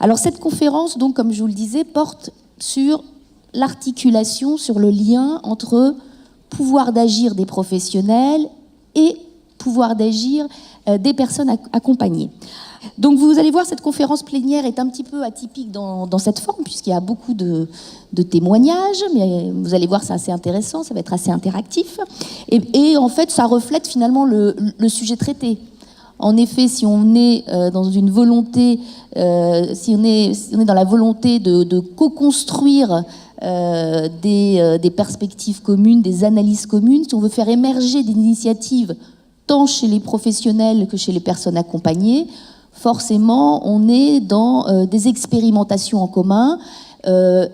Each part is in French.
Alors cette conférence, donc, comme je vous le disais, porte sur l'articulation, sur le lien entre pouvoir d'agir des professionnels et pouvoir d'agir des personnes accompagnées. Donc vous allez voir, cette conférence plénière est un petit peu atypique dans cette forme, puisqu'il y a beaucoup de témoignages, mais vous allez voir, c'est assez intéressant, ça va être assez interactif. Et en fait, ça reflète finalement le sujet traité. En effet, si on est dans une volonté, si on est dans la volonté de co-construire des perspectives communes, des analyses communes, si on veut faire émerger des initiatives tant chez les professionnels que chez les personnes accompagnées, forcément, on est dans des expérimentations en commun,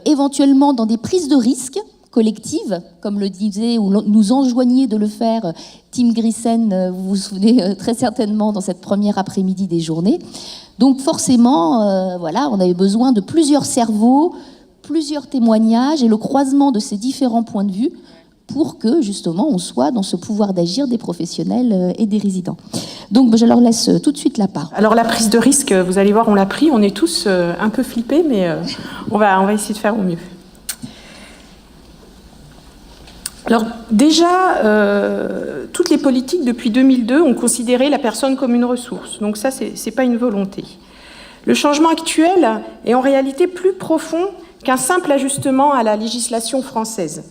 éventuellement dans des prises de risques collectives, comme le disait ou nous enjoignait de le faire Tim Grissen, vous vous souvenez très certainement dans cette première après-midi des journées. Donc forcément, voilà, on avait besoin de plusieurs cerveaux, plusieurs témoignages et le croisement de ces différents points de vue pour que, justement, on soit dans ce pouvoir d'agir des professionnels et des résidents. Donc, je leur laisse tout de suite la parole. Alors, la prise de risque, vous allez voir, on l'a pris. On est tous un peu flippés, mais on va essayer de faire au mieux. Alors, déjà, toutes les politiques, depuis 2002, ont considéré la personne comme une ressource. Donc ça, c'est pas une volonté. Le changement actuel est en réalité plus profond qu'un simple ajustement à la législation française.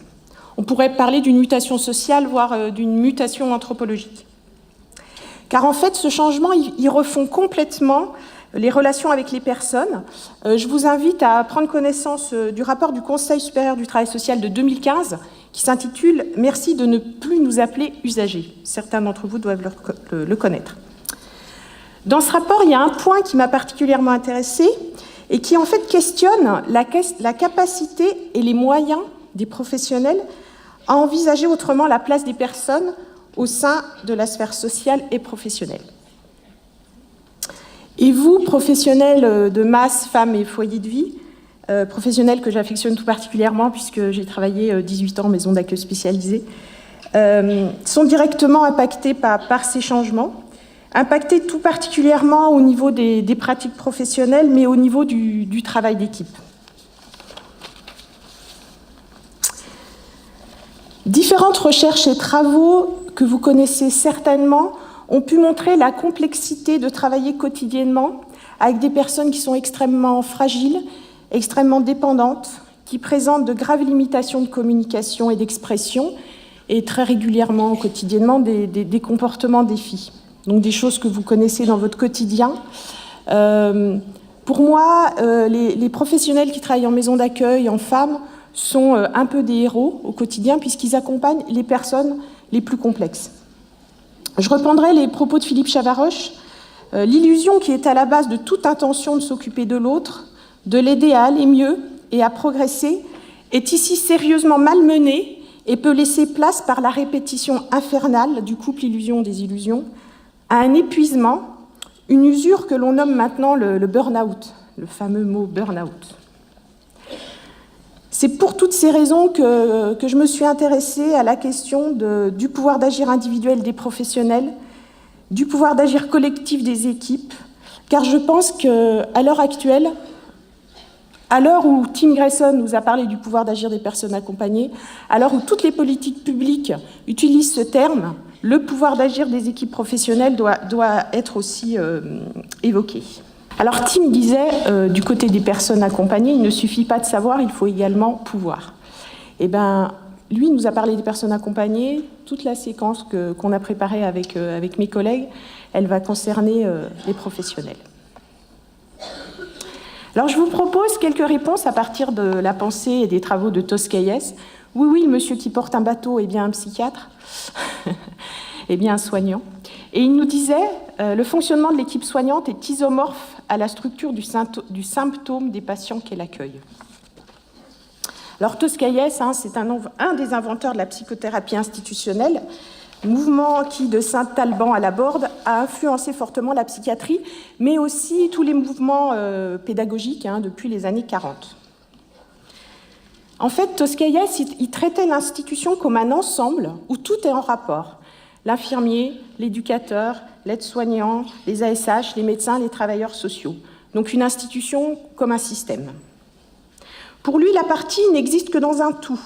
On pourrait parler d'une mutation sociale, voire d'une mutation anthropologique. Car en fait, ce changement, il refond complètement les relations avec les personnes. Je vous invite à prendre connaissance du rapport du Conseil supérieur du travail social de 2015, qui s'intitule « Merci de ne plus nous appeler usagers ». Certains d'entre vous doivent le connaître. Dans ce rapport, il y a un point qui m'a particulièrement intéressée et qui en fait questionne la capacité et les moyens des professionnels à envisager autrement la place des personnes au sein de la sphère sociale et professionnelle. Et vous, professionnels de masse, femmes et foyers de vie, professionnels que j'affectionne tout particulièrement puisque j'ai travaillé 18 ans en maison d'accueil spécialisée, sont directement impactés par ces changements, impactés tout particulièrement au niveau des pratiques professionnelles, mais au niveau du travail d'équipe. Différentes recherches et travaux que vous connaissez certainement ont pu montrer la complexité de travailler quotidiennement avec des personnes qui sont extrêmement fragiles, extrêmement dépendantes, qui présentent de graves limitations de communication et d'expression, et très régulièrement, quotidiennement, des comportements défis. Donc des choses que vous connaissez dans votre quotidien. Pour moi, les professionnels qui travaillent en maison d'accueil, en femmes, sont un peu des héros au quotidien puisqu'ils accompagnent les personnes les plus complexes. Je reprendrai les propos de Philippe Chavaroche. L'illusion qui est à la base de toute intention de s'occuper de l'autre, de l'aider à aller mieux et à progresser, est ici sérieusement malmenée et peut laisser place par la répétition infernale du couple illusion des illusions à un épuisement, une usure que l'on nomme maintenant le burn-out, le fameux mot burn-out. C'est pour toutes ces raisons que je me suis intéressée à la question du pouvoir d'agir individuel des professionnels, du pouvoir d'agir collectif des équipes, car je pense qu'à l'heure actuelle, à l'heure où Tim Grissen nous a parlé du pouvoir d'agir des personnes accompagnées, à l'heure où toutes les politiques publiques utilisent ce terme, le pouvoir d'agir des équipes professionnelles doit être aussi évoqué. Alors Tim disait, du côté des personnes accompagnées, il ne suffit pas de savoir, il faut également pouvoir. Eh bien, lui nous a parlé des personnes accompagnées. Toute la séquence qu'on a préparée avec mes collègues, elle va concerner les professionnels. Alors je vous propose quelques réponses à partir de la pensée et des travaux de Toscaïès. Oui, le monsieur qui porte un bateau est bien un psychiatre, est bien un soignant. Et il nous disait, le fonctionnement de l'équipe soignante est isomorphe à la structure du symptôme des patients qu'elle accueille. Alors Toscaïès, c'est un des inventeurs de la psychothérapie institutionnelle, mouvement qui, de Saint-Alban à Laborde, a influencé fortement la psychiatrie, mais aussi tous les mouvements pédagogiques depuis les années 40. En fait, Toscaïès, il traitait l'institution comme un ensemble où tout est en rapport. L'infirmier, l'éducateur, l'aide-soignant, les ASH, les médecins, les travailleurs sociaux. donc une institution comme un système. Pour lui, la partie n'existe que dans un tout,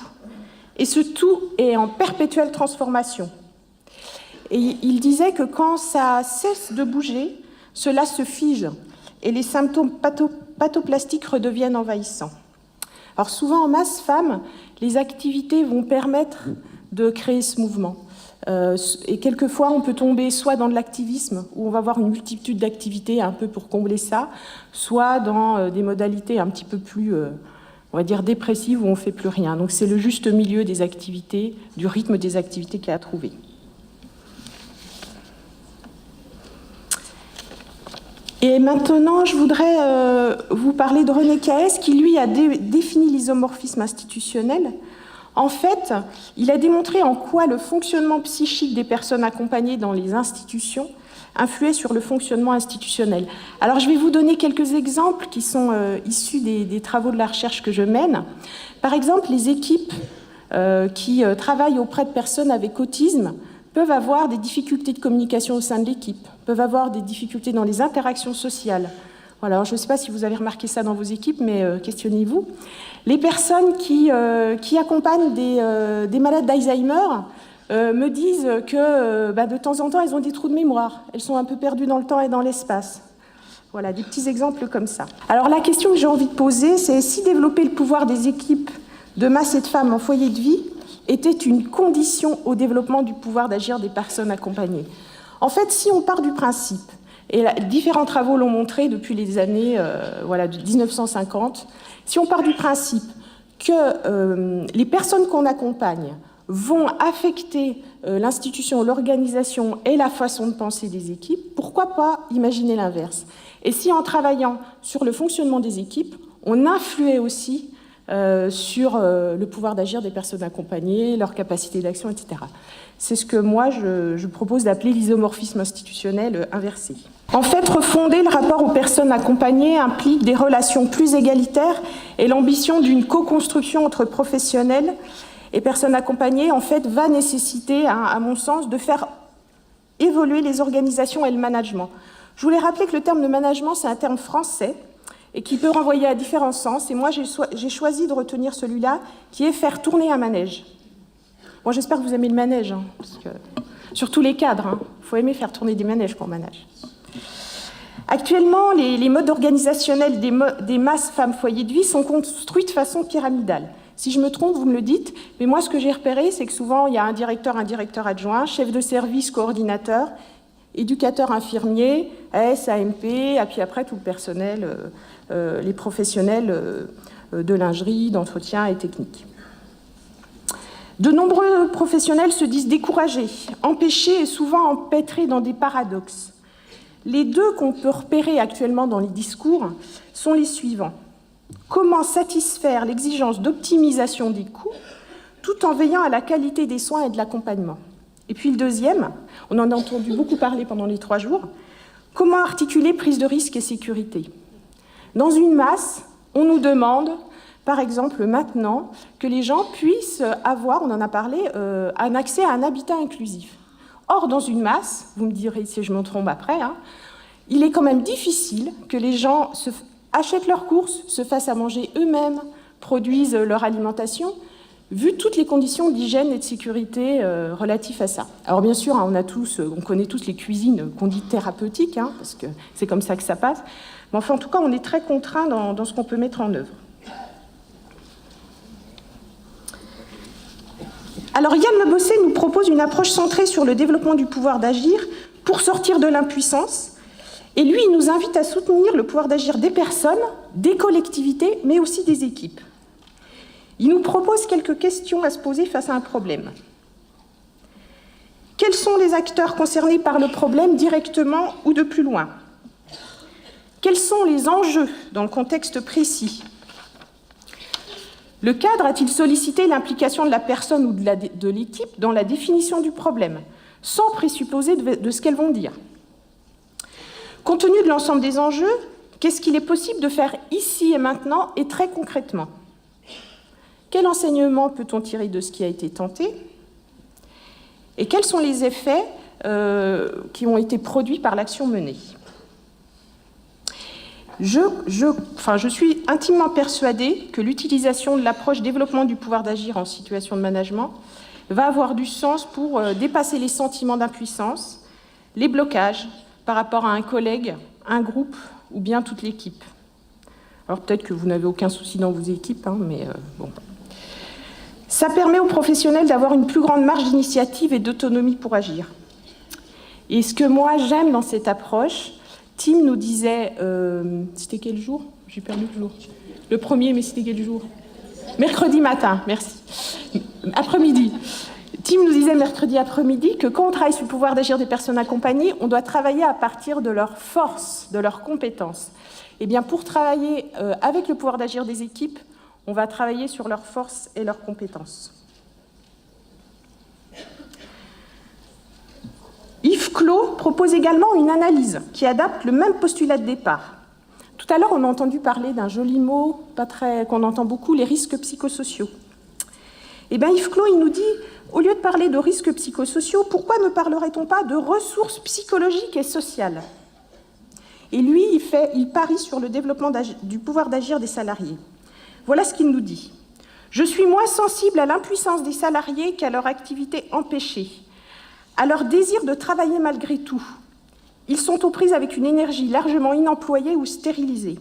et ce tout est en perpétuelle transformation. Et il disait que quand ça cesse de bouger, cela se fige, et les symptômes pathoplastiques redeviennent envahissants. Alors souvent en masse femmes, les activités vont permettre de créer ce mouvement. Et quelquefois, on peut tomber soit dans de l'activisme, où on va avoir une multitude d'activités un peu pour combler ça, soit dans des modalités un petit peu plus, on va dire, dépressives, où on ne fait plus rien. Donc c'est le juste milieu des activités, du rythme des activités qu'il y a à trouver. Et maintenant, je voudrais vous parler de René Caès, qui, lui, a défini l'isomorphisme institutionnel. En fait, il a démontré en quoi le fonctionnement psychique des personnes accompagnées dans les institutions influait sur le fonctionnement institutionnel. Alors, je vais vous donner quelques exemples qui sont issus des travaux de la recherche que je mène. Par exemple, les équipes qui travaillent auprès de personnes avec autisme peuvent avoir des difficultés de communication au sein de l'équipe, peuvent avoir des difficultés dans les interactions sociales. Voilà, alors je ne sais pas si vous avez remarqué ça dans vos équipes, mais questionnez-vous. Les personnes qui accompagnent des malades d'Alzheimer me disent que de temps en temps, elles ont des trous de mémoire. Elles sont un peu perdues dans le temps et dans l'espace. Voilà, des petits exemples comme ça. Alors la question que j'ai envie de poser, c'est si développer le pouvoir des équipes de masse et de femmes en foyer de vie était une condition au développement du pouvoir d'agir des personnes accompagnées. En fait, si on part du principe, et différents travaux l'ont montré depuis les années de 1950, si on part du principe que les personnes qu'on accompagne vont affecter l'institution, l'organisation et la façon de penser des équipes, pourquoi pas imaginer l'inverse? Et si en travaillant sur le fonctionnement des équipes, on influait aussi sur le pouvoir d'agir des personnes accompagnées, leur capacité d'action, etc. C'est ce que moi, je propose d'appeler l'isomorphisme institutionnel inversé. En fait, refonder le rapport aux personnes accompagnées implique des relations plus égalitaires et l'ambition d'une co-construction entre professionnels et personnes accompagnées, en fait, va nécessiter, à mon sens, de faire évoluer les organisations et le management. Je voulais rappeler que le terme de management, c'est un terme français et qui peut renvoyer à différents sens. Et moi, j'ai choisi de retenir celui-là, qui est faire tourner un manège. Bon, j'espère que vous aimez le manège, hein, parce que, surtout les cadres. Il faut aimer faire tourner des manèges quand on manage. Actuellement, les modes organisationnels des masses femmes foyers de vie sont construits de façon pyramidale. Si je me trompe, vous me le dites, mais moi, ce que j'ai repéré, c'est que souvent, il y a un directeur adjoint, chef de service, coordinateur, éducateur infirmier, AS, AMP, et puis après, tout le personnel, les professionnels de lingerie, d'entretien et technique. De nombreux professionnels se disent découragés, empêchés et souvent empêtrés dans des paradoxes. Les deux qu'on peut repérer actuellement dans les discours sont les suivants. Comment satisfaire l'exigence d'optimisation des coûts tout en veillant à la qualité des soins et de l'accompagnement? Et puis le deuxième, on en a entendu beaucoup parler pendant les 3 jours, comment articuler prise de risque et sécurité? Dans une masse, on nous demande, par exemple maintenant, que les gens puissent avoir, on en a parlé, un accès à un habitat inclusif. Or, dans une masse, vous me direz si je me trompe après, il est quand même difficile que les gens achètent leurs courses, se fassent à manger eux-mêmes, produisent leur alimentation, vu toutes les conditions d'hygiène et de sécurité relatives à ça. Alors bien sûr, on connaît tous les cuisines qu'on dit thérapeutiques, parce que c'est comme ça que ça passe, mais enfin, en tout cas, on est très contraint dans ce qu'on peut mettre en œuvre. Alors Yann Le Bossé nous propose une approche centrée sur le développement du pouvoir d'agir pour sortir de l'impuissance. Et lui, il nous invite à soutenir le pouvoir d'agir des personnes, des collectivités, mais aussi des équipes. Il nous propose quelques questions à se poser face à un problème. Quels sont les acteurs concernés par le problème directement ou de plus loin? Quels sont les enjeux dans le contexte précis? Le cadre a-t-il sollicité l'implication de la personne ou de l'équipe dans la définition du problème, sans présupposer de ce qu'elles vont dire? Compte tenu de l'ensemble des enjeux, qu'est-ce qu'il est possible de faire ici et maintenant et très concrètement? Quel enseignement peut-on tirer de ce qui a été tenté? Et quels sont les effets qui ont été produits par l'action menée? je suis intimement persuadée que l'utilisation de l'approche développement du pouvoir d'agir en situation de management va avoir du sens pour dépasser les sentiments d'impuissance, les blocages par rapport à un collègue, un groupe ou bien toute l'équipe. Alors peut-être que vous n'avez aucun souci dans vos équipes, hein, mais bon. Ça permet aux professionnels d'avoir une plus grande marge d'initiative et d'autonomie pour agir. Et ce que moi j'aime dans cette approche, Tim nous disait, c'était quel jour? J'ai perdu le jour. Le premier, mais c'était quel jour? Mercredi matin, merci. Après-midi. Tim nous disait mercredi après-midi que quand on travaille sur le pouvoir d'agir des personnes accompagnées, on doit travailler à partir de leurs forces, de leurs compétences. Eh bien, pour travailler avec le pouvoir d'agir des équipes, on va travailler sur leurs forces et leurs compétences. Yves Clos propose également une analyse qui adapte le même postulat de départ. Tout à l'heure, on a entendu parler d'un joli mot qu'on entend beaucoup, les risques psychosociaux. Eh bien, Yves Clos, il nous dit, au lieu de parler de risques psychosociaux, pourquoi ne parlerait-on pas de ressources psychologiques et sociales? Et lui, il parie sur le développement du pouvoir d'agir des salariés. Voilà ce qu'il nous dit. « Je suis moins sensible à l'impuissance des salariés qu'à leur activité empêchée, à leur désir de travailler malgré tout. Ils sont aux prises avec une énergie largement inemployée ou stérilisée.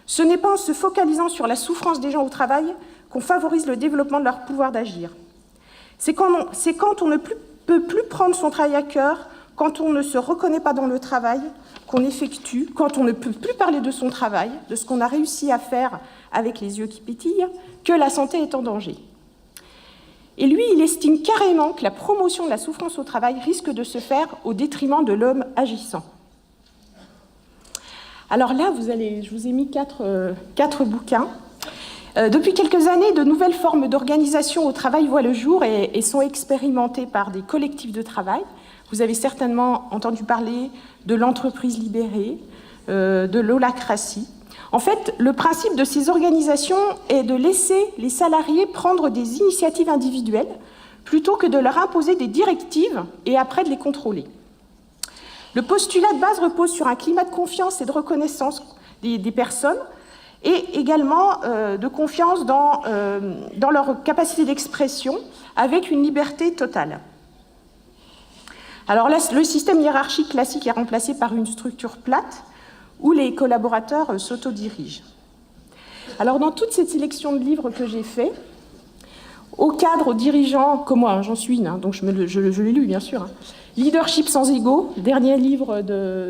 Ce n'est pas en se focalisant sur la souffrance des gens au travail qu'on favorise le développement de leur pouvoir d'agir. C'est quand on ne peut plus prendre son travail à cœur, quand on ne se reconnaît pas dans le travail qu'on effectue, quand on ne peut plus parler de son travail, de ce qu'on a réussi à faire avec les yeux qui pétillent, que la santé est en danger. » Et lui, il estime carrément que la promotion de la souffrance au travail risque de se faire au détriment de l'homme agissant. Alors là, je vous ai mis quatre bouquins. Depuis quelques années, de nouvelles formes d'organisation au travail voient le jour et sont expérimentées par des collectifs de travail. Vous avez certainement entendu parler de l'entreprise libérée, de l'holacratie. En fait, le principe de ces organisations est de laisser les salariés prendre des initiatives individuelles plutôt que de leur imposer des directives et après de les contrôler. Le postulat de base repose sur un climat de confiance et de reconnaissance des personnes et également de confiance dans leur capacité d'expression avec une liberté totale. Alors là, le système hiérarchique classique est remplacé par une structure plate où les collaborateurs s'autodirigent. Alors dans toute cette sélection de livres que j'ai fait, aux cadres, aux dirigeants, comme moi, j'en suis une, donc je l'ai lu bien sûr, Leadership sans ego, dernier livre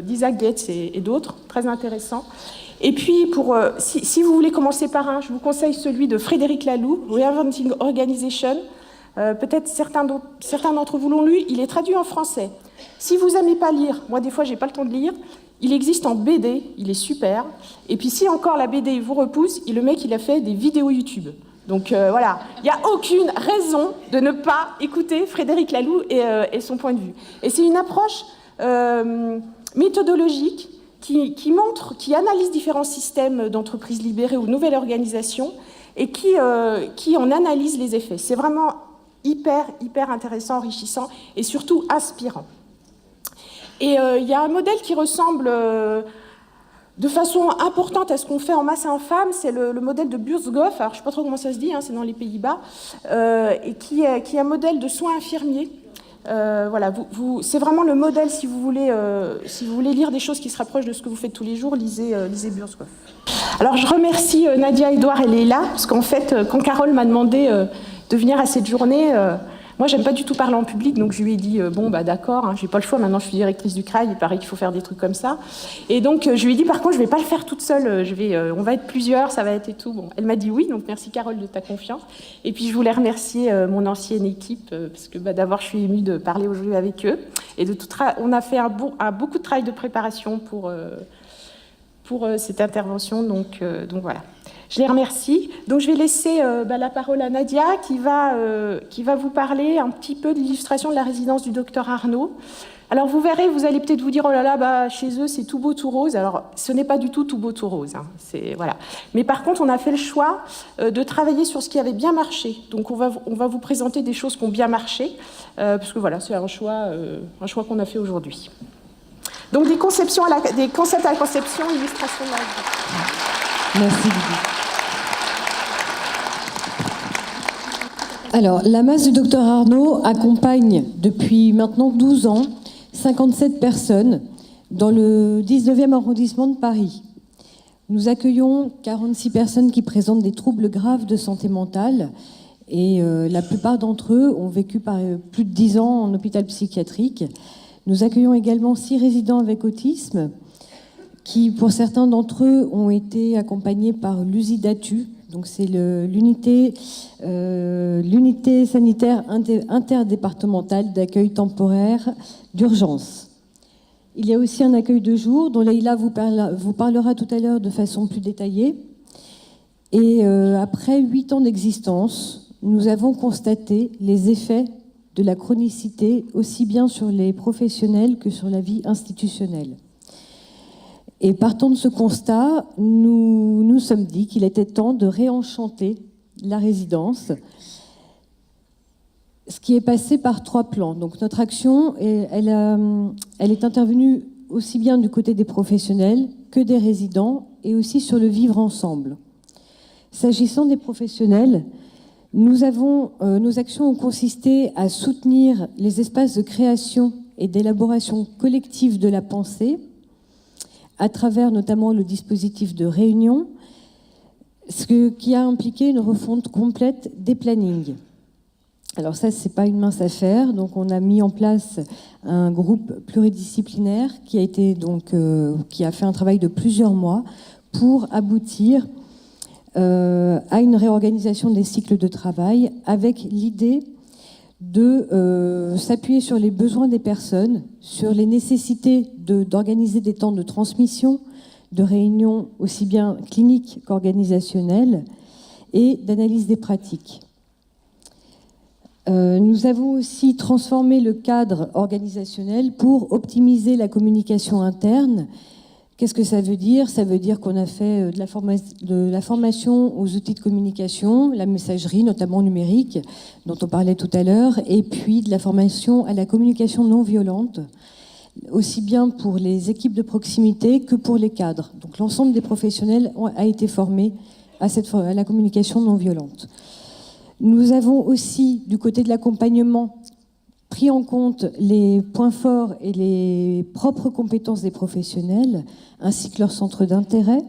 d'Isaac Gates et d'autres, très intéressant. Et puis, si vous voulez commencer par un, je vous conseille celui de Frédéric Laloux, Reinventing Organization. Peut-être certains d'entre vous l'ont lu, il est traduit en français. Si vous n'aimez pas lire, moi des fois j'ai pas le temps de lire, il existe en BD, il est super. Et puis si encore la BD vous repousse, le mec il a fait des vidéos YouTube. Donc voilà, il n'y a aucune raison de ne pas écouter Frédéric Laloux et son point de vue. Et c'est une approche méthodologique qui analyse différents systèmes d'entreprises libérées ou nouvelles organisations et qui en analyse les effets. C'est vraiment hyper intéressant, enrichissant et surtout inspirant. Et il y a un modèle qui ressemble de façon importante à ce qu'on fait en masse et en femmes, c'est le modèle de Buurtzorg, alors je ne sais pas trop comment ça se dit, c'est dans les Pays-Bas, et qui est un modèle de soins infirmiers. Voilà, c'est vraiment le modèle si vous voulez lire des choses qui se rapprochent de ce que vous faites tous les jours, lisez Buurtzorg. Alors je remercie Nadia, Edouard et Léla, parce qu'en fait, quand Carole m'a demandé de venir à cette journée, moi j'aime pas du tout parler en public, donc je lui ai dit bon bah d'accord, j'ai pas le choix, maintenant je suis directrice du CRAI, il paraît qu'il faut faire des trucs comme ça. Et donc je lui ai dit par contre je vais pas le faire toute seule, on va être plusieurs, ça va être et tout. Bon, elle m'a dit oui, donc merci Carole de ta confiance. Et puis je voulais remercier mon ancienne équipe, parce que d'abord je suis émue de parler aujourd'hui avec eux. Et on a fait beaucoup de travail de préparation pour cette intervention, donc voilà. Je les remercie. Donc je vais laisser la parole à Nadia qui va vous parler un petit peu de l'illustration de la résidence du docteur Arnaud. Alors vous verrez, vous allez peut-être vous dire oh là là, chez eux c'est tout beau tout rose. Alors ce n'est pas du tout beau tout rose. Voilà. Mais par contre on a fait le choix de travailler sur ce qui avait bien marché. Donc on va vous présenter des choses qui ont bien marché parce que voilà c'est un choix qu'on a fait aujourd'hui. Donc des concepts à la conception, illustration de la vie. Merci Lydie. Alors, la masse du Dr Arnaud accompagne depuis maintenant 12 ans 57 personnes dans le 19e arrondissement de Paris. Nous accueillons 46 personnes qui présentent des troubles graves de santé mentale et la plupart d'entre eux ont vécu plus de 10 ans en hôpital psychiatrique. Nous accueillons également 6 résidents avec autisme qui, pour certains d'entre eux, ont été accompagnés par l'USIDATU. Donc c'est l'unité sanitaire interdépartementale d'accueil temporaire d'urgence. Il y a aussi un accueil de jour dont Leïla vous parlera tout à l'heure de façon plus détaillée. Et après 8 ans d'existence, nous avons constaté les effets de la chronicité aussi bien sur les professionnels que sur la vie institutionnelle. Et partant de ce constat, nous nous sommes dit qu'il était temps de réenchanter la résidence, ce qui est passé par 3 plans. Donc notre action, elle est intervenue aussi bien du côté des professionnels que des résidents et aussi sur le vivre ensemble. S'agissant des professionnels, nos actions ont consisté à soutenir les espaces de création et d'élaboration collective de la pensée, à travers notamment le dispositif de réunion, ce qui a impliqué une refonte complète des plannings. Alors ça, c'est pas une mince affaire, donc on a mis en place un groupe pluridisciplinaire qui a fait un travail de plusieurs mois pour aboutir à une réorganisation des cycles de travail avec l'idée de s'appuyer sur les besoins des personnes, sur les nécessités d'organiser des temps de transmission, de réunions aussi bien cliniques qu'organisationnelles et d'analyse des pratiques. Nous avons aussi transformé le cadre organisationnel pour optimiser la communication interne. Qu'est-ce que ça veut dire ? Ça veut dire qu'on a fait de la formation aux outils de communication, la messagerie, notamment numérique, dont on parlait tout à l'heure, et puis de la formation à la communication non violente, aussi bien pour les équipes de proximité que pour les cadres. Donc l'ensemble des professionnels a été formé à la communication non violente. Nous avons aussi, du côté de l'accompagnement, pris en compte les points forts et les propres compétences des professionnels, ainsi que leurs centres d'intérêt.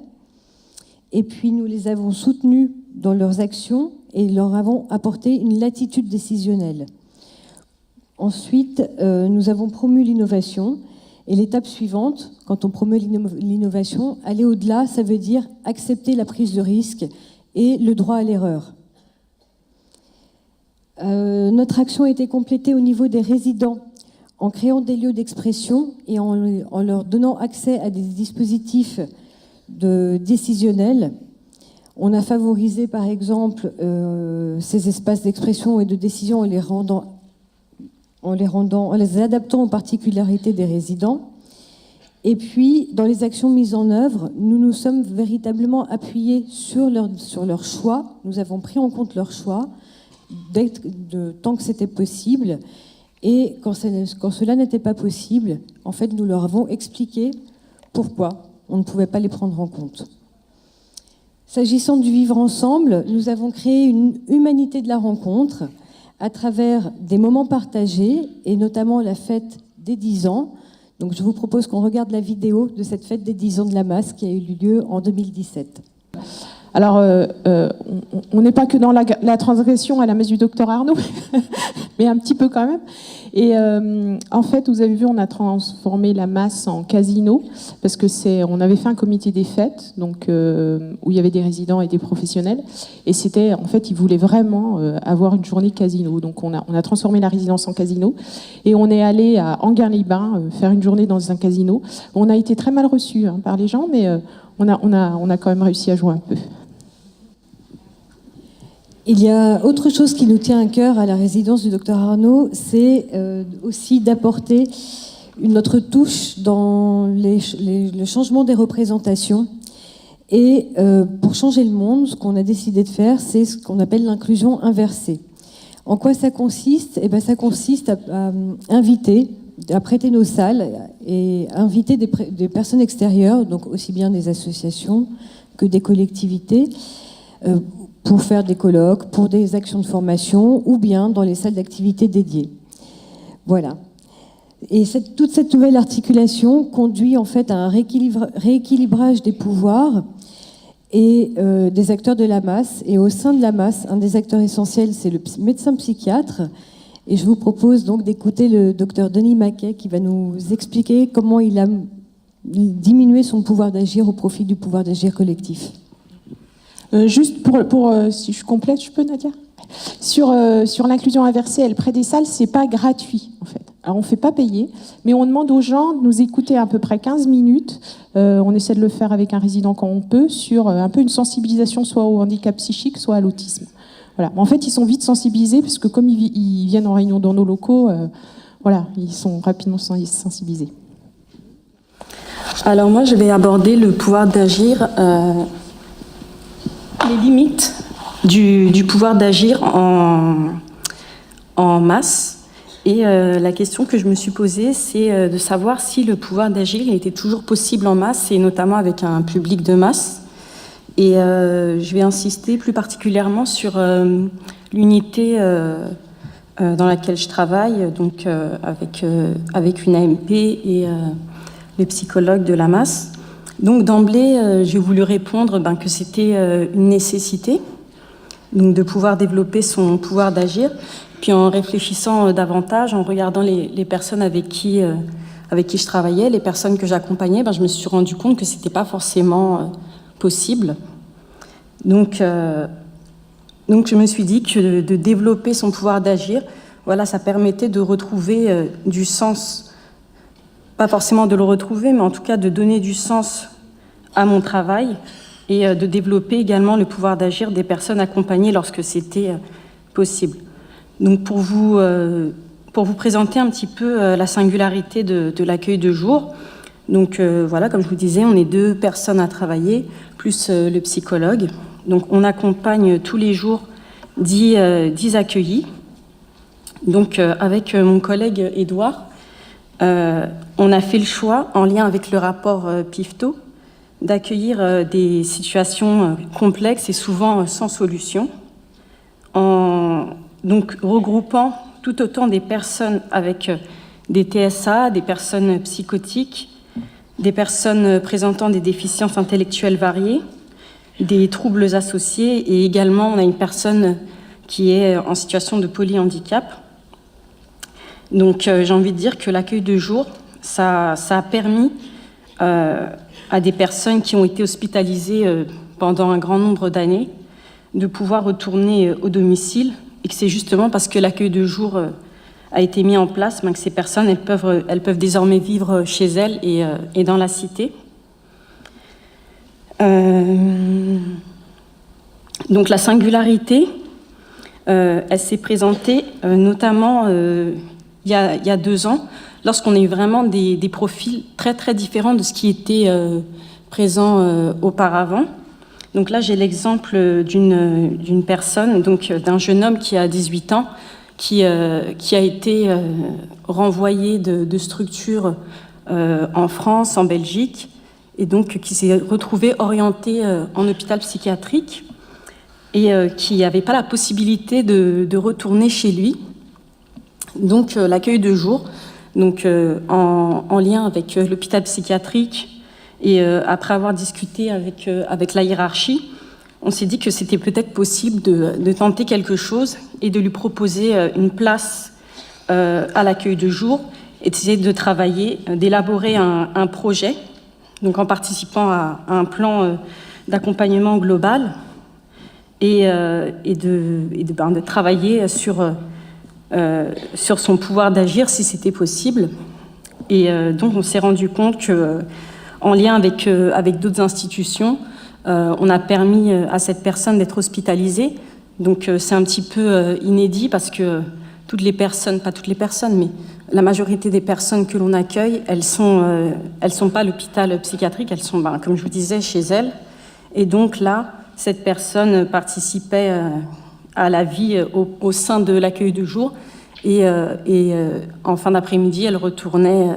Et puis nous les avons soutenus dans leurs actions et leur avons apporté une latitude décisionnelle. Ensuite, nous avons promu l'innovation. Et l'étape suivante, quand on promeut l'innovation, aller au-delà, ça veut dire accepter la prise de risque et le droit à l'erreur. Notre action a été complétée au niveau des résidents en créant des lieux d'expression et en leur donnant accès à des dispositifs décisionnels. On a favorisé par exemple ces espaces d'expression et de décision en les adaptant aux particularités des résidents. Et puis, dans les actions mises en œuvre, nous nous sommes véritablement appuyés sur leur choix. Nous avons pris en compte leur choix tant que c'était possible. Et quand cela n'était pas possible, en fait, nous leur avons expliqué pourquoi on ne pouvait pas les prendre en compte. S'agissant du vivre ensemble, nous avons créé une humanité de la rencontre à travers des moments partagés et notamment la fête des 10 ans. Donc je vous propose qu'on regarde la vidéo de cette fête des 10 ans de la masse qui a eu lieu en 2017. Alors, on n'est pas que dans la transgression à la messe du docteur Arnaud, mais un petit peu quand même. Et en fait, vous avez vu, on a transformé la masse en casino, parce que on avait fait un comité des fêtes, donc où il y avait des résidents et des professionnels, et c'était, en fait, ils voulaient vraiment avoir une journée casino. Donc on a transformé la résidence en casino, et on est allé à Anguin-les-Bains faire une journée dans un casino. On a été très mal reçus par les gens, mais on a quand même réussi à jouer un peu. Il y a autre chose qui nous tient à cœur à la résidence du Dr Arnaud, c'est aussi d'apporter notre touche dans le changement des représentations. Et pour changer le monde, ce qu'on a décidé de faire, c'est ce qu'on appelle l'inclusion inversée. En quoi ça consiste ? Eh bien, ça consiste à inviter à prêter nos salles et inviter des personnes extérieures, donc aussi bien des associations que des collectivités, pour faire des colloques, pour des actions de formation, ou bien dans les salles d'activité dédiées. Voilà. Et toute cette nouvelle articulation conduit en fait à un rééquilibrage des pouvoirs et des acteurs de la masse. Et au sein de la masse, un des acteurs essentiels, c'est le médecin psychiatre. Et je vous propose donc d'écouter le docteur Denis Maquet qui va nous expliquer comment il a diminué son pouvoir d'agir au profit du pouvoir d'agir collectif. Juste pour si je complète, je peux, Nadia ? Sur l'inclusion inversée et le prêt des salles, c'est pas gratuit en fait. Alors on ne fait pas payer, mais on demande aux gens de nous écouter à peu près 15 minutes. On essaie de le faire avec un résident quand on peut, sur un peu une sensibilisation soit au handicap psychique, soit à l'autisme. Voilà. En fait, ils sont vite sensibilisés parce que comme ils viennent en réunion dans nos locaux, voilà, ils sont rapidement sensibilisés. Alors moi, je vais aborder le pouvoir d'agir, les limites du pouvoir d'agir en masse. Et la question que je me suis posée, c'est de savoir si le pouvoir d'agir était toujours possible en masse, et notamment avec un public de masse. Et je vais insister plus particulièrement sur l'unité dans laquelle je travaille, donc avec une AMP et les psychologues de la masse. Donc d'emblée, j'ai voulu répondre que c'était une nécessité, donc de pouvoir développer son pouvoir d'agir. Puis en réfléchissant davantage, en regardant les personnes avec qui je travaillais, les personnes que j'accompagnais, je me suis rendu compte que c'était pas forcément possible. Donc je me suis dit que de développer son pouvoir d'agir, voilà, ça permettait de retrouver du sens, pas forcément de le retrouver, mais en tout cas de donner du sens à mon travail et de développer également le pouvoir d'agir des personnes accompagnées lorsque c'était possible. Donc pour vous présenter un petit peu la singularité de l'accueil de jour, donc voilà, comme je vous disais, on est 2 personnes à travailler, plus le psychologue. Donc on accompagne tous les jours 10 accueillis. Donc avec mon collègue Édouard, on a fait le choix, en lien avec le rapport PIFTO, d'accueillir des situations complexes et souvent sans solution, donc regroupant tout autant des personnes avec des TSA, des personnes psychotiques, des personnes présentant des déficiences intellectuelles variées, des troubles associés, et également on a une personne qui est en situation de polyhandicap. Donc j'ai envie de dire que l'accueil de jour, ça a permis à des personnes qui ont été hospitalisées pendant un grand nombre d'années de pouvoir retourner au domicile, et que c'est justement parce que l'accueil de jour a été mis en place que ces personnes elles peuvent désormais vivre chez elles et dans la cité. Donc la singularité, elle s'est présentée notamment il y a 2 ans, lorsqu'on a eu vraiment des profils très très différents de ce qui était présent auparavant. Donc là, j'ai l'exemple d'une personne, donc d'un jeune homme qui a 18 ans, qui a été renvoyé de structures en France, en Belgique, et donc qui s'est retrouvé orienté en hôpital psychiatrique et qui n'avait pas la possibilité de retourner chez lui. Donc l'accueil de jour, donc en lien avec l'hôpital psychiatrique, et après avoir discuté avec la hiérarchie, on s'est dit que c'était peut-être possible de tenter quelque chose et de lui proposer une place à l'accueil de jour, et d'essayer de travailler, d'élaborer un projet, donc en participant à un plan d'accompagnement global, et de travailler sur son pouvoir d'agir si c'était possible. Et donc on s'est rendu compte que, en lien avec d'autres institutions, on a permis à cette personne d'être hospitalisée. Donc c'est un petit peu inédit parce que toutes les personnes, pas toutes les personnes, mais la majorité des personnes que l'on accueille, elles sont pas à l'hôpital psychiatrique, elles sont, comme je vous disais, chez elles. Et donc là, cette personne participait à la vie au sein de l'accueil de jour. Et en fin d'après-midi, elle retournait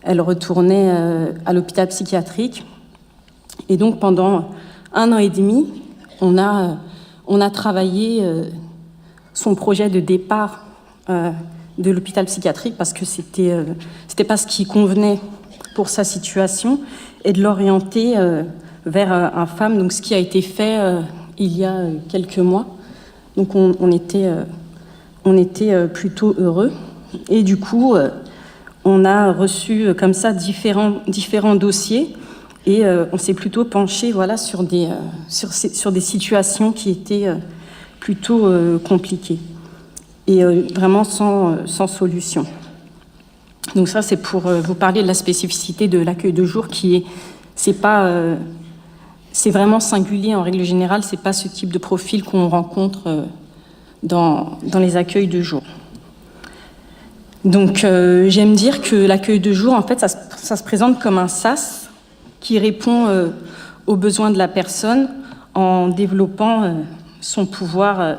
à l'hôpital psychiatrique. Et donc, pendant 1 an et demi, on a travaillé son projet de départ de l'hôpital psychiatrique parce que c'était pas ce qui convenait pour sa situation, et de l'orienter vers un FAM, donc ce qui a été fait il y a quelques mois. Donc on était plutôt heureux. Et du coup, on a reçu comme ça différents dossiers, et on s'est plutôt penché sur des situations qui étaient plutôt compliquées et vraiment sans solution. Donc ça, c'est pour vous parler de la spécificité de l'accueil de jour c'est vraiment singulier en règle générale, c'est pas ce type de profil qu'on rencontre dans les accueils de jour. Donc j'aime dire que l'accueil de jour, en fait, ça se présente comme un sas qui répond aux besoins de la personne en développant son pouvoir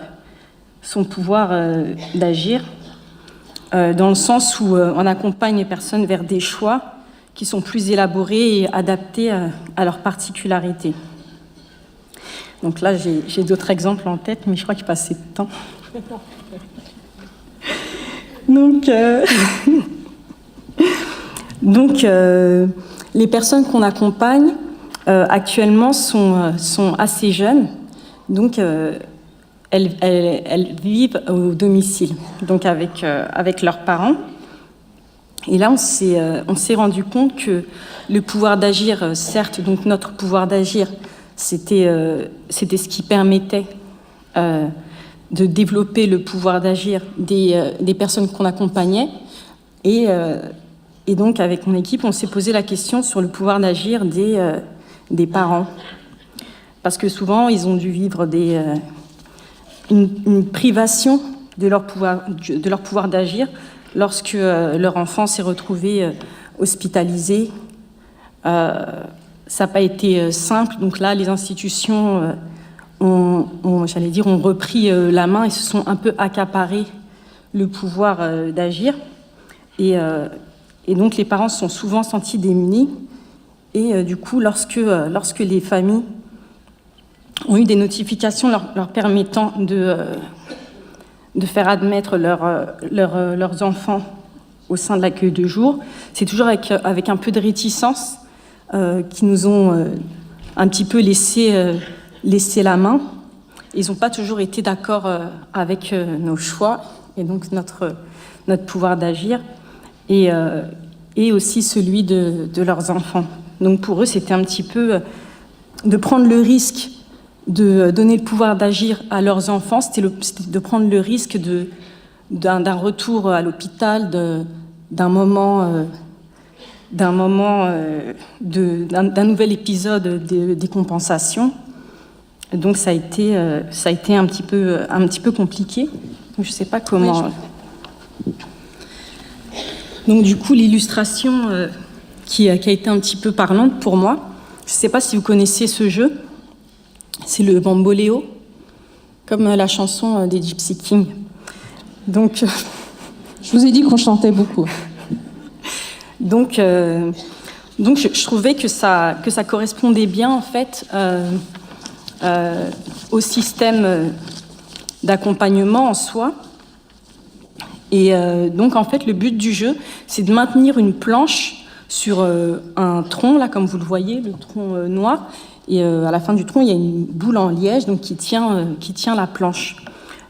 d'agir, dans le sens où on accompagne les personnes vers des choix qui sont plus élaborés et adaptés à leurs particularités. Donc là, j'ai d'autres exemples en tête, mais je crois qu'il passe assez de temps. Donc, les personnes qu'on accompagne actuellement sont assez jeunes, donc elles vivent au domicile, donc avec leurs parents. Et là, on s'est rendu compte que le pouvoir d'agir, certes, donc notre pouvoir d'agir, c'était ce qui permettait de développer le pouvoir d'agir des personnes qu'on accompagnait. Et donc, avec mon équipe, on s'est posé la question sur le pouvoir d'agir des parents. Parce que souvent, ils ont dû vivre une privation de leur pouvoir d'agir lorsque leur enfant s'est retrouvé hospitalisé. Ça n'a pas été simple. Donc là, les institutions ont repris la main et se sont un peu accaparés le pouvoir d'agir. Et donc, les parents se sont souvent sentis démunis. Et du coup, lorsque les familles ont eu des notifications leur permettant de faire admettre leurs enfants au sein de l'accueil de jour, c'est toujours avec un peu de réticence qui nous ont un petit peu laissé la main. Ils n'ont pas toujours été d'accord avec nos choix et donc notre pouvoir d'agir et aussi celui de leurs enfants. Donc pour eux, c'était un petit peu de prendre le risque de donner le pouvoir d'agir à leurs enfants, c'était de prendre le risque d'un retour à l'hôpital, d'un nouvel épisode de décompensation. Donc ça a été un petit peu compliqué. Donc je ne sais pas comment. Donc du coup, l'illustration qui a été un petit peu parlante pour moi. Je ne sais pas si vous connaissez ce jeu. C'est le bamboléo, comme la chanson des Gypsy Kings. Donc, je vous ai dit qu'on chantait beaucoup. Donc je trouvais que ça correspondait bien en fait au système d'accompagnement en soi. Et donc en fait le but du jeu, c'est de maintenir une planche sur un tronc, là comme vous le voyez, le tronc noir. Et à la fin du tronc, il y a une boule en liège donc qui tient la planche.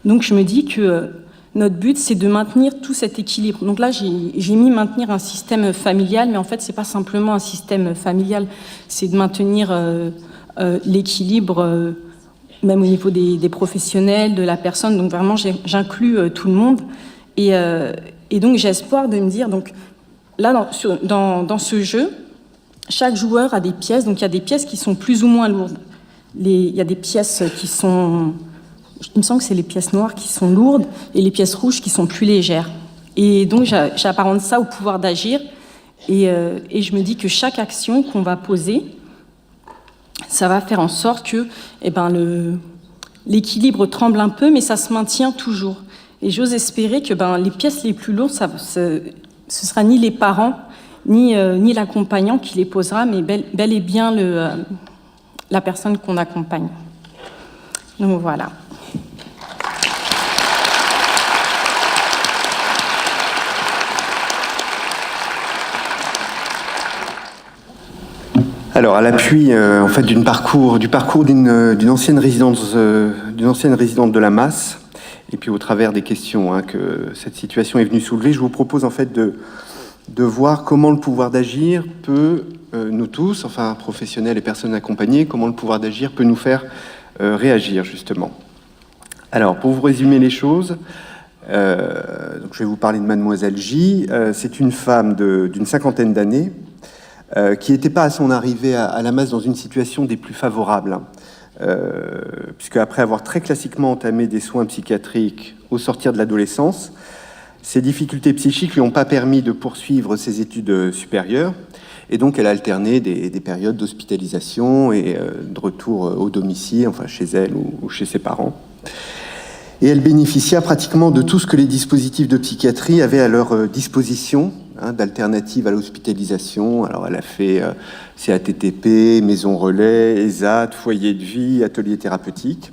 Donc je me dis que notre but, c'est de maintenir tout cet équilibre. Donc là, j'ai mis maintenir un système familial, mais en fait, c'est pas simplement un système familial, c'est de maintenir l'équilibre, même au niveau des professionnels, de la personne. Donc vraiment, j'inclus tout le monde. Et donc j'ai espoir de me dire, donc là, dans ce jeu, chaque joueur a des pièces. Donc il y a des pièces qui sont plus ou moins lourdes. Il y a des pièces qui sont... Il me semble que c'est les pièces noires qui sont lourdes et les pièces rouges qui sont plus légères. Et donc, j'apparente ça au pouvoir d'agir. Et je me dis que chaque action qu'on va poser, ça va faire en sorte que l'équilibre tremble un peu, mais ça se maintient toujours. Et j'ose espérer que les pièces les plus lourdes, ce sera ni les parents, ni l'accompagnant qui les posera, mais bel et bien la personne qu'on accompagne. Donc voilà. Alors, à l'appui en fait du parcours d'une ancienne résidente de la Masse, et puis au travers des questions que cette situation est venue soulever, je vous propose en fait de voir comment le pouvoir d'agir peut, nous tous, enfin professionnels et personnes accompagnées, comment le pouvoir d'agir peut nous faire réagir justement. Alors, pour vous résumer les choses, donc je vais vous parler de Mademoiselle J. C'est une femme d'une cinquantaine d'années, qui n'était pas à son arrivée à la Masse dans une situation des plus favorables, puisque après avoir très classiquement entamé des soins psychiatriques au sortir de l'adolescence, ses difficultés psychiques lui ont pas permis de poursuivre ses études supérieures, et donc elle a alterné des périodes d'hospitalisation et de retour au domicile, enfin chez elle ou chez ses parents. Et elle bénéficia pratiquement de tout ce que les dispositifs de psychiatrie avaient à leur disposition, d'alternatives à l'hospitalisation. Alors elle a fait CATTP, maison relais, ESAT, foyer de vie, atelier thérapeutique.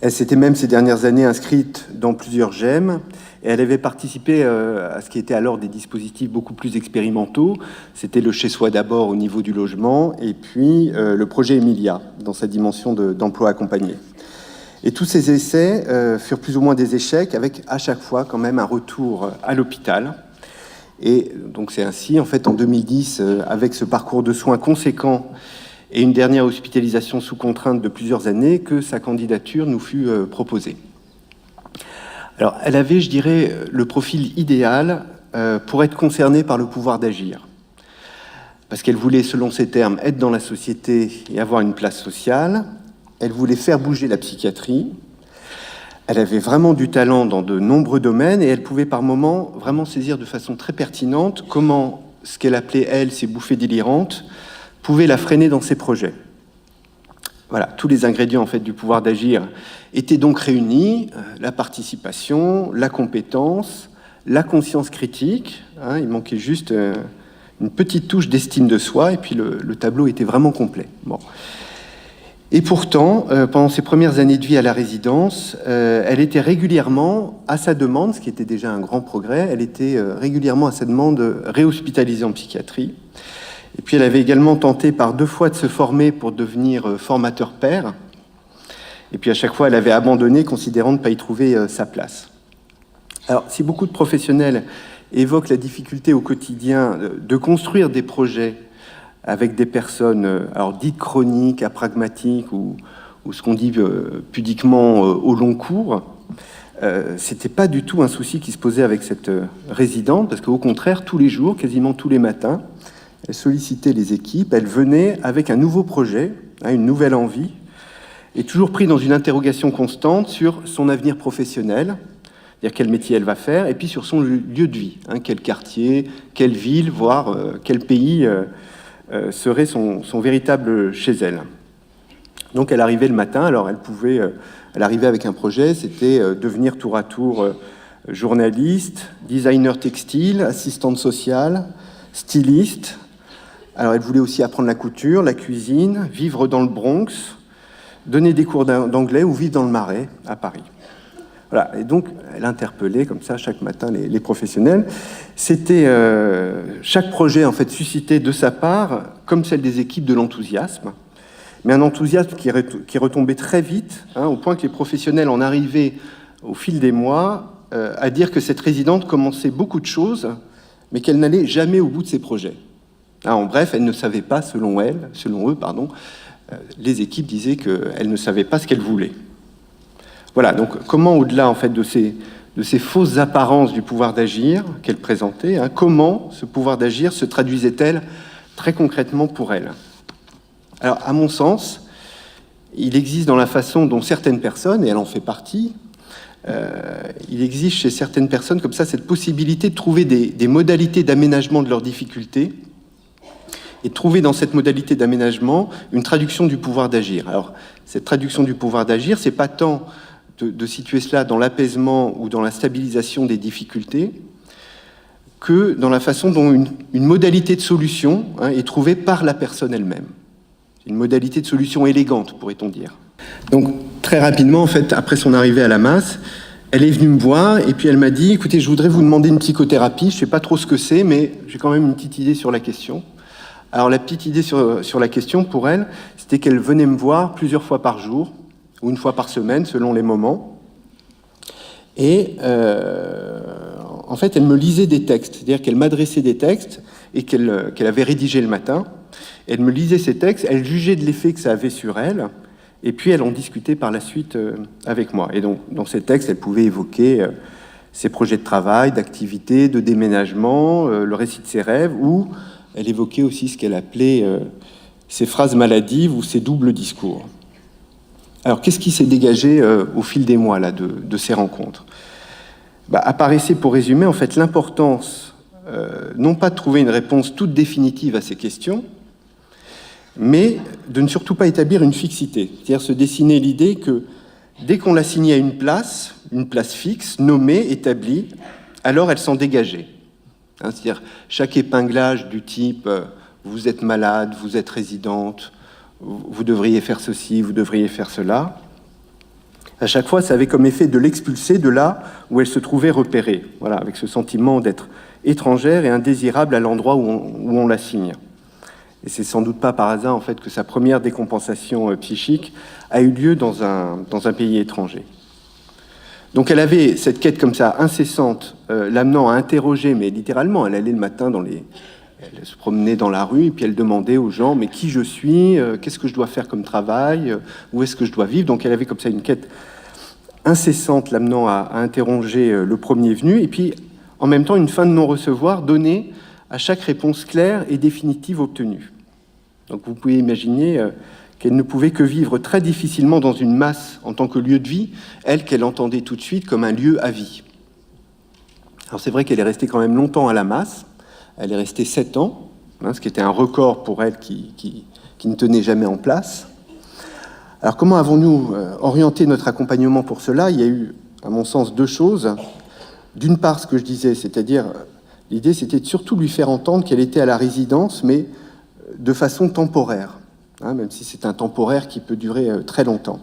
Elle s'était même ces dernières années inscrite dans plusieurs GEM, et elle avait participé à ce qui était alors des dispositifs beaucoup plus expérimentaux. C'était le chez-soi d'abord au niveau du logement, et puis le projet Emilia, dans sa dimension d'emploi accompagné. Et tous ces essais furent plus ou moins des échecs, avec à chaque fois quand même un retour à l'hôpital. Et donc c'est ainsi, en fait, en 2010, avec ce parcours de soins conséquent et une dernière hospitalisation sous contrainte de plusieurs années, que sa candidature nous fut proposée. Alors, elle avait, je dirais, le profil idéal pour être concernée par le pouvoir d'agir. Parce qu'elle voulait, selon ses termes, être dans la société et avoir une place sociale. Elle voulait faire bouger la psychiatrie. Elle avait vraiment du talent dans de nombreux domaines et elle pouvait par moments vraiment saisir de façon très pertinente comment ce qu'elle appelait, elle, ses bouffées délirantes, pouvaient la freiner dans ses projets. Voilà, tous les ingrédients en fait du pouvoir d'agir étaient donc réunis, la participation, la compétence, la conscience critique, il manquait juste une petite touche d'estime de soi et puis le tableau était vraiment complet. Bon. Et pourtant, pendant ses premières années de vie à la résidence, elle était régulièrement, à sa demande, ce qui était déjà un grand progrès, elle était régulièrement à sa demande réhospitalisée en psychiatrie. Et puis elle avait également tenté par 2 fois de se former pour devenir formateur pair. Et puis à chaque fois, elle avait abandonné, considérant ne pas y trouver sa place. Alors, si beaucoup de professionnels évoquent la difficulté au quotidien de construire des projets avec des personnes alors dites chroniques, apragmatiques ou ce qu'on dit pudiquement au long cours, c'était pas du tout un souci qui se posait avec cette résidente, parce qu'au contraire, tous les jours, quasiment tous les matins, elle sollicitait les équipes, elle venait avec un nouveau projet, une nouvelle envie, et toujours pris dans une interrogation constante sur son avenir professionnel, c'est-à-dire quel métier elle va faire, et puis sur son lieu de vie, quel quartier, quelle ville, voire quel pays serait son véritable chez elle. Donc elle arrivait le matin, alors elle arrivait avec un projet, c'était devenir tour à tour journaliste, designer textile, assistante sociale, styliste. Alors elle voulait aussi apprendre la couture, la cuisine, vivre dans le Bronx, donner des cours d'anglais ou vivre dans le Marais à Paris. Voilà, et donc elle interpellait comme ça chaque matin les professionnels. C'était chaque projet en fait suscitait de sa part, comme celle des équipes, de l'enthousiasme, mais un enthousiasme qui retombait très vite, au point que les professionnels en arrivaient au fil des mois à dire que cette résidente commençait beaucoup de choses, mais qu'elle n'allait jamais au bout de ses projets. En bref, elle ne savait pas, selon eux, les équipes disaient qu'elle ne savait pas ce qu'elle voulait. Voilà, donc comment, au-delà en fait de ces fausses apparences du pouvoir d'agir qu'elle présentait, comment ce pouvoir d'agir se traduisait-elle très concrètement pour elle? Alors, à mon sens, il existe dans la façon dont certaines personnes, et elle en fait partie, il existe chez certaines personnes comme ça cette possibilité de trouver des modalités d'aménagement de leurs difficultés et de trouver dans cette modalité d'aménagement une traduction du pouvoir d'agir. Alors, cette traduction du pouvoir d'agir, c'est pas tant de situer cela dans l'apaisement ou dans la stabilisation des difficultés que dans la façon dont une modalité de solution est trouvée par la personne elle-même. Une modalité de solution élégante, pourrait-on dire. Donc, très rapidement, en fait, après son arrivée à la masse, elle est venue me voir et puis elle m'a dit « Écoutez, je voudrais vous demander une psychothérapie, je ne sais pas trop ce que c'est, mais j'ai quand même une petite idée sur la question. » Alors, la petite idée sur la question, pour elle, c'était qu'elle venait me voir plusieurs fois par jour, ou une fois par semaine, selon les moments. Et en fait, elle me lisait des textes, c'est-à-dire qu'elle m'adressait des textes et qu'elle avait rédigés le matin. Elle me lisait ces textes, elle jugeait de l'effet que ça avait sur elle, et puis elle en discutait par la suite avec moi. Et donc, dans ces textes, elle pouvait évoquer ses projets de travail, d'activité, de déménagement, le récit de ses rêves, ou elle évoquait aussi ce qu'elle appelait ses phrases maladives ou ses doubles discours. Alors, qu'est-ce qui s'est dégagé au fil des mois là, de ces rencontres ? Apparaissait, pour résumer, en fait, l'importance, non pas de trouver une réponse toute définitive à ces questions, mais de ne surtout pas établir une fixité, c'est-à-dire se dessiner l'idée que dès qu'on l'assignait à une place fixe, nommée, établie, alors elle s'en dégageait. C'est-à-dire chaque épinglage du type « vous êtes malade, vous êtes résidente », vous devriez faire ceci, vous devriez faire cela. À chaque fois, ça avait comme effet de l'expulser de là où elle se trouvait repérée, voilà, avec ce sentiment d'être étrangère et indésirable à l'endroit où on l'assigne. Et c'est sans doute pas par hasard en fait que sa première décompensation psychique a eu lieu dans un pays étranger. Donc elle avait cette quête comme ça incessante, l'amenant à interroger, mais littéralement, elle allait le matin elle se promenait dans la rue et puis elle demandait aux gens mais qui je suis, qu'est-ce que je dois faire comme travail, où est-ce que je dois vivre. Donc elle avait comme ça une quête incessante l'amenant à interroger le premier venu et puis en même temps une fin de non-recevoir donnée à chaque réponse claire et définitive obtenue. Donc vous pouvez imaginer qu'elle ne pouvait que vivre très difficilement dans une masse en tant que lieu de vie, elle qu'elle entendait tout de suite comme un lieu à vie. Alors c'est vrai qu'elle est restée quand même longtemps à la masse. Elle est restée 7 ans, ce qui était un record pour elle qui ne tenait jamais en place. Alors comment avons-nous orienté notre accompagnement pour cela ? Il y a eu, à mon sens, 2 choses. D'une part, ce que je disais, c'est-à-dire l'idée c'était de surtout lui faire entendre qu'elle était à la résidence, mais de façon temporaire, même si c'est un temporaire qui peut durer très longtemps.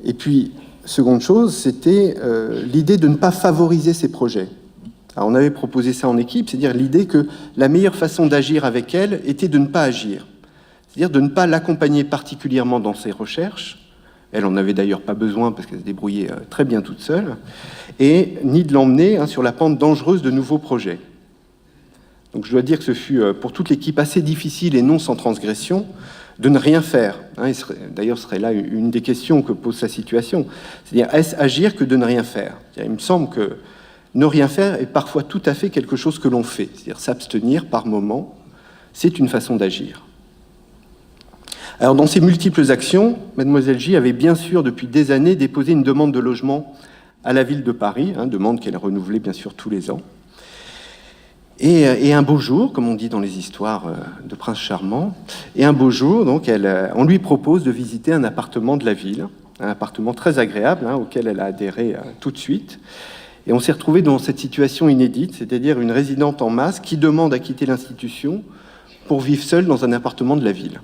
Et puis, seconde chose, c'était l'idée de ne pas favoriser ses projets. Alors on avait proposé ça en équipe, c'est-à-dire l'idée que la meilleure façon d'agir avec elle était de ne pas agir, c'est-à-dire de ne pas l'accompagner particulièrement dans ses recherches, elle en avait d'ailleurs pas besoin parce qu'elle se débrouillait très bien toute seule, et ni de l'emmener sur la pente dangereuse de nouveaux projets. Donc je dois dire que ce fut pour toute l'équipe assez difficile et non sans transgression de ne rien faire. D'ailleurs, ce serait là une des questions que pose sa situation, c'est-à-dire est-ce agir que de ne rien faire ? Il me semble que ne rien faire est parfois tout à fait quelque chose que l'on fait, c'est-à-dire s'abstenir par moment, c'est une façon d'agir. Alors dans ces multiples actions, Mademoiselle J avait bien sûr depuis des années déposé une demande de logement à la ville de Paris, demande qu'elle renouvelait bien sûr tous les ans. Et un beau jour, comme on dit dans les histoires de Prince Charmant, et un beau jour, donc, on lui propose de visiter un appartement de la ville, un appartement très agréable auquel elle a adhéré tout de suite. Et on s'est retrouvé dans cette situation inédite, c'est-à-dire une résidente en masse qui demande à quitter l'institution pour vivre seule dans un appartement de la ville.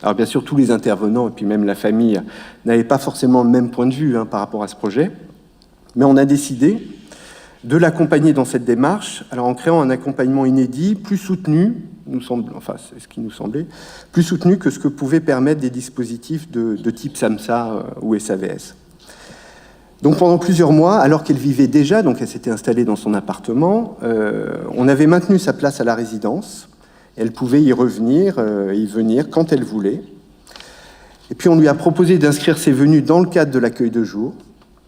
Alors bien sûr, tous les intervenants, et puis même la famille, n'avaient pas forcément le même point de vue par rapport à ce projet, mais on a décidé de l'accompagner dans cette démarche, alors en créant un accompagnement inédit, plus soutenu, c'est ce qui nous semblait, plus soutenu que ce que pouvaient permettre des dispositifs de type SAMSA ou SAVS. Donc pendant plusieurs mois, alors qu'elle vivait déjà, donc elle s'était installée dans son appartement, on avait maintenu sa place à la résidence. Elle pouvait y revenir, y venir quand elle voulait. Et puis on lui a proposé d'inscrire ses venues dans le cadre de l'accueil de jour.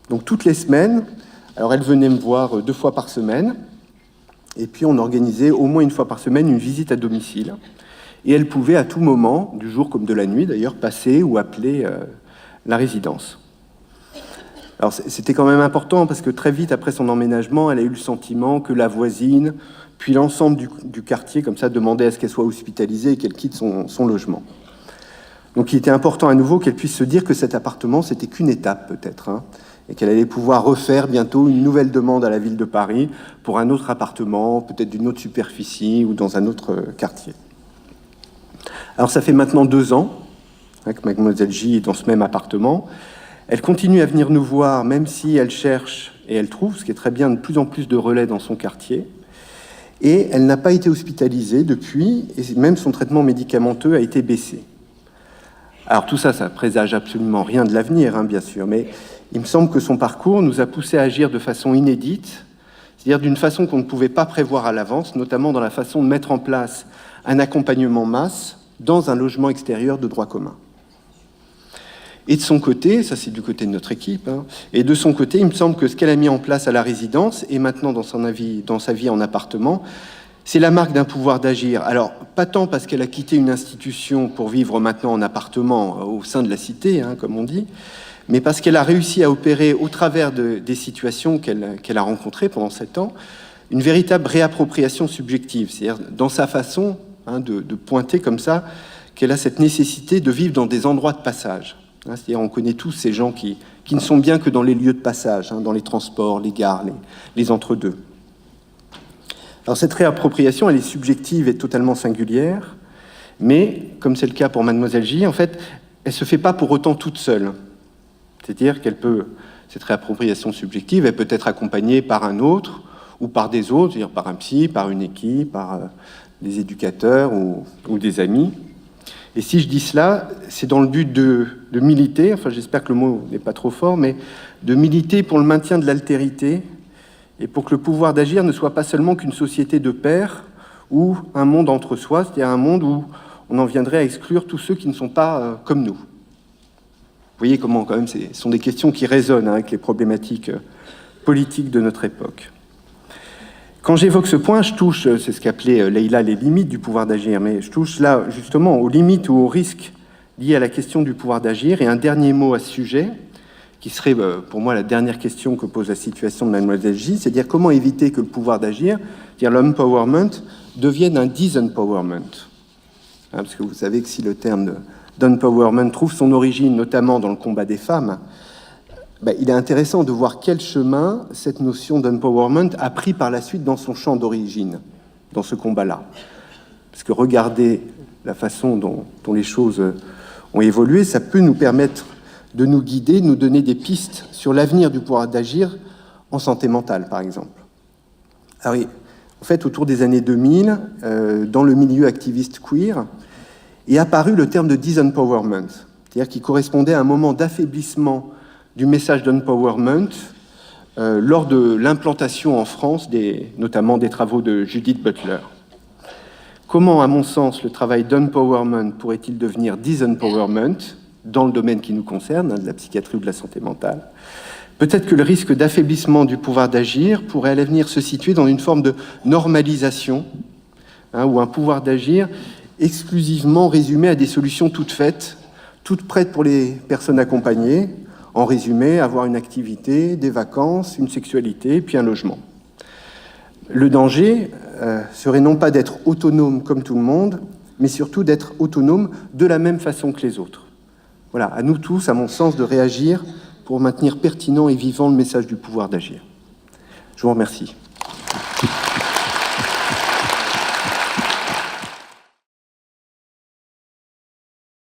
Donc toutes les semaines, alors elle venait me voir 2 fois par semaine. Et puis on organisait au moins 1 fois par semaine une visite à domicile. Et elle pouvait à tout moment, du jour comme de la nuit d'ailleurs, passer ou appeler la résidence. Alors c'était quand même important parce que très vite après son emménagement, elle a eu le sentiment que la voisine, puis l'ensemble du quartier, comme ça, demandait à ce qu'elle soit hospitalisée et qu'elle quitte son logement. Donc il était important à nouveau qu'elle puisse se dire que cet appartement, c'était qu'une étape peut-être, hein, et qu'elle allait pouvoir refaire bientôt une nouvelle demande à la ville de Paris pour un autre appartement, peut-être d'une autre superficie ou dans un autre quartier. Alors ça fait maintenant 2 ans hein, que Mademoiselle J est dans ce même appartement. Elle continue à venir nous voir, même si elle cherche et elle trouve, ce qui est très bien, de plus en plus de relais dans son quartier. Et elle n'a pas été hospitalisée depuis, et même son traitement médicamenteux a été baissé. Alors tout ça, ça présage absolument rien de l'avenir, hein, bien sûr, mais il me semble que son parcours nous a poussé à agir de façon inédite, c'est-à-dire d'une façon qu'on ne pouvait pas prévoir à l'avance, notamment dans la façon de mettre en place un accompagnement masse dans un logement extérieur de droit commun. Et de son côté, ça c'est du côté de notre équipe, hein, et de son côté, il me semble que ce qu'elle a mis en place à la résidence, et maintenant dans sa vie en appartement, c'est la marque d'un pouvoir d'agir. Alors, pas tant parce qu'elle a quitté une institution pour vivre maintenant en appartement au sein de la cité, hein, comme on dit, mais parce qu'elle a réussi à opérer, au travers des situations qu'elle a rencontrées pendant 7 ans, une véritable réappropriation subjective, c'est-à-dire dans sa façon hein, de pointer comme ça qu'elle a cette nécessité de vivre dans des endroits de passage. Hein, c'est-à-dire on connaît tous ces gens qui ne sont bien que dans les lieux de passage, hein, dans les transports, les gares, les entre-deux. Alors cette réappropriation, elle est subjective et totalement singulière, mais, comme c'est le cas pour Mademoiselle J, en fait, elle ne se fait pas pour autant toute seule. C'est-à-dire qu'elle peut, cette réappropriation subjective, elle peut être accompagnée par un autre ou par des autres, c'est-à-dire par un psy, par une équipe, par des éducateurs ou des amis. Et si je dis cela, c'est dans le but de militer, enfin j'espère que le mot n'est pas trop fort, mais de militer pour le maintien de l'altérité et pour que le pouvoir d'agir ne soit pas seulement qu'une société de pairs ou un monde entre soi, c'est-à-dire un monde où on en viendrait à exclure tous ceux qui ne sont pas comme nous. Vous voyez comment, quand même, ce sont des questions qui résonnent hein, avec les problématiques politiques de notre époque. Quand j'évoque ce point, je touche, c'est ce qu'appelait Leïla les limites du pouvoir d'agir, mais je touche là, justement, aux limites ou aux risques liés à la question du pouvoir d'agir. Et un dernier mot à ce sujet, qui serait pour moi la dernière question que pose la situation de Mademoiselle J, c'est dire comment éviter que le pouvoir d'agir, dire l'empowerment, devienne un disempowerment. Hein, parce que vous savez que si le terme d'empowerment trouve son origine notamment dans le combat des femmes, il est intéressant de voir quel chemin cette notion d'empowerment a pris par la suite dans son champ d'origine, dans ce combat-là. Parce que regarder la façon dont les choses ont évolué, ça peut nous permettre de nous guider, de nous donner des pistes sur l'avenir du pouvoir d'agir en santé mentale, par exemple. Alors, en fait, autour des années 2000, dans le milieu activiste queer, est apparu le terme de disempowerment, c'est-à-dire qui correspondait à un moment d'affaiblissement du message d'empowerment lors de l'implantation en France, notamment des travaux de Judith Butler. Comment, à mon sens, le travail d'empowerment pourrait-il devenir disempowerment dans le domaine qui nous concerne, de la psychiatrie ou de la santé mentale? Peut-être que le risque d'affaiblissement du pouvoir d'agir pourrait à l'avenir se situer dans une forme de normalisation, ou un pouvoir d'agir exclusivement résumé à des solutions toutes faites, toutes prêtes pour les personnes accompagnées, en résumé, avoir une activité, des vacances, une sexualité, puis un logement. Le danger serait non pas d'être autonome comme tout le monde, mais surtout d'être autonome de la même façon que les autres. Voilà, à nous tous, à mon sens, de réagir pour maintenir pertinent et vivant le message du pouvoir d'agir. Je vous remercie.